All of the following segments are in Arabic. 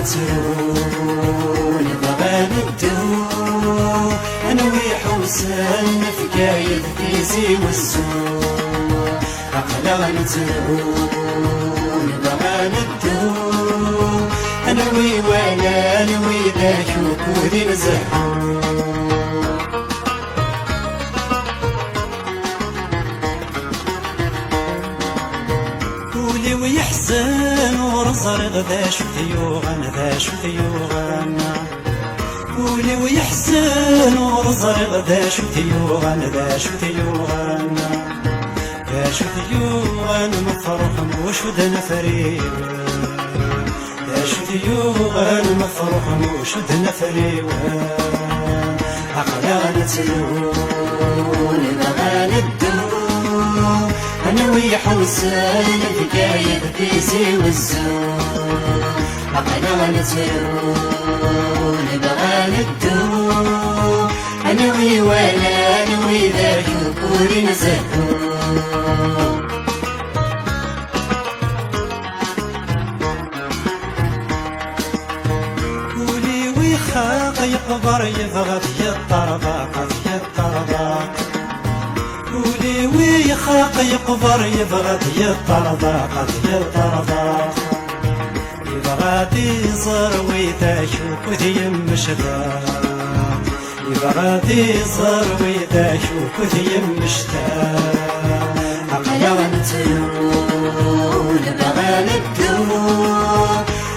نترون بغا ندو انا ويحوسن في كايد كيزي والسوق عقلا نترون بغا ندو انا ويوانا انا ويذاك وكودي نزهو قولي ويحزن ورزرق ذا شو ثيوغن ذا شو ثيوغن قولي ويحزن ورزرق ذا شو ثيوغن ذا شو ثيوغن ذا شو ثيوغن مفرح وشد نفريغ ذا شو ثيوغن مفرح وشد نفريغ عقلا نتلون بغا ندو انا ويحوسن بكايد كيزي والزور عقلا نتلون بغا ندو انا ويوانا انا ويذاك وكوري نزهو قولي ويخاق يقبر يبغى في الطرباق في الطرباق قولي ويخاق يقبر يبغى في الطرباق في الطرباق يبغى يزر ويتاشوك وذيم مشتاق يبغى يزر ويتاشوك وذيم مشتاق عقلا نتلون بغا ندو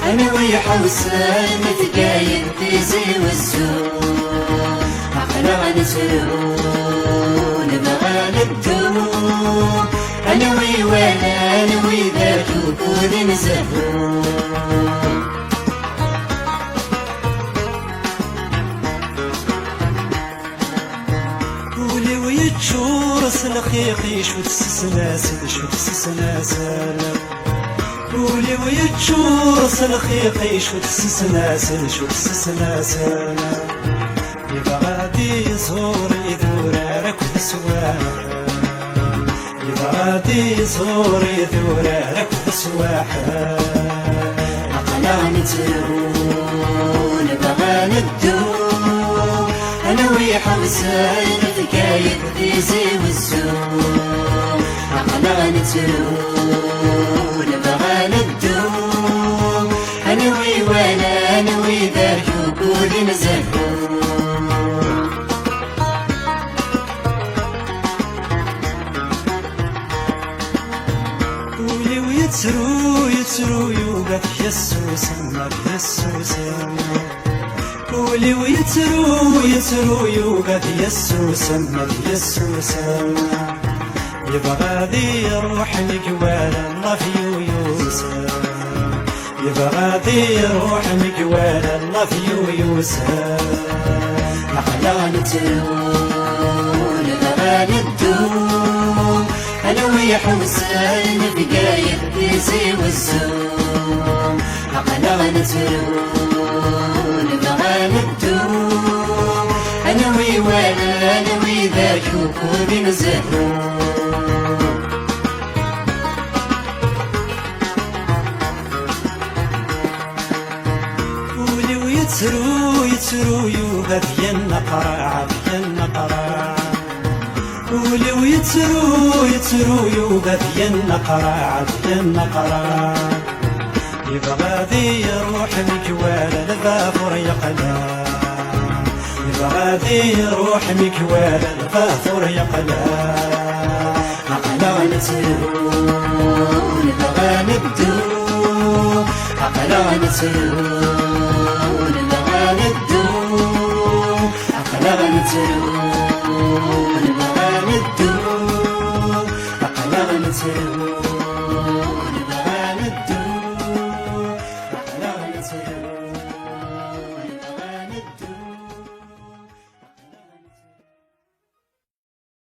انا ويحوسن تقايد كيزي والسوق عقلا نتلون بغا ندو انا ويوانا انا ويذاك وكودي نزهو قولي ويتشور سلخيقي شو تسسناسل شو تسسناسل قولي ويتشور سلخيقي شو تسسناسل شو تسسناسل يبغى يزور يدورك وتسواح يبغى يزور يدورك وتسواح عقلا نتلون بغا ندو انا ويحوسن بكايد كيزي والسوق عقلا نتلون بغا ندو انا ويوانا انا ويذاك وكودي نزهو قولي ويترو يترو يوقف يسوسن ما يسوسن قولي ويترو يترو يوقف يسوسن ما يسوسن يبغى ذي يروح مقوال الله في يوسف يبغى ذي يروح مقوال الله في يوسف عقلا نتلون بغا ندو انا ويحوسن بقايد كيزي والسوق عقلا نتلون بغا ندو انا ويوانا انا ويذاك وكودي نزهو قولي ويترو يترو يوغا في النقرع في النقرع قولي ويترو يترو يوغا في النقرع في النقرع يبغى ذي يروح مكوال الغافر يقلع يبغى ذي يروح مكوال الغافر يقلع عقلا نتلون بغا ندو عقلا نتلون بغا ندو عقلا نتلون بغا ندو عقلا نتلون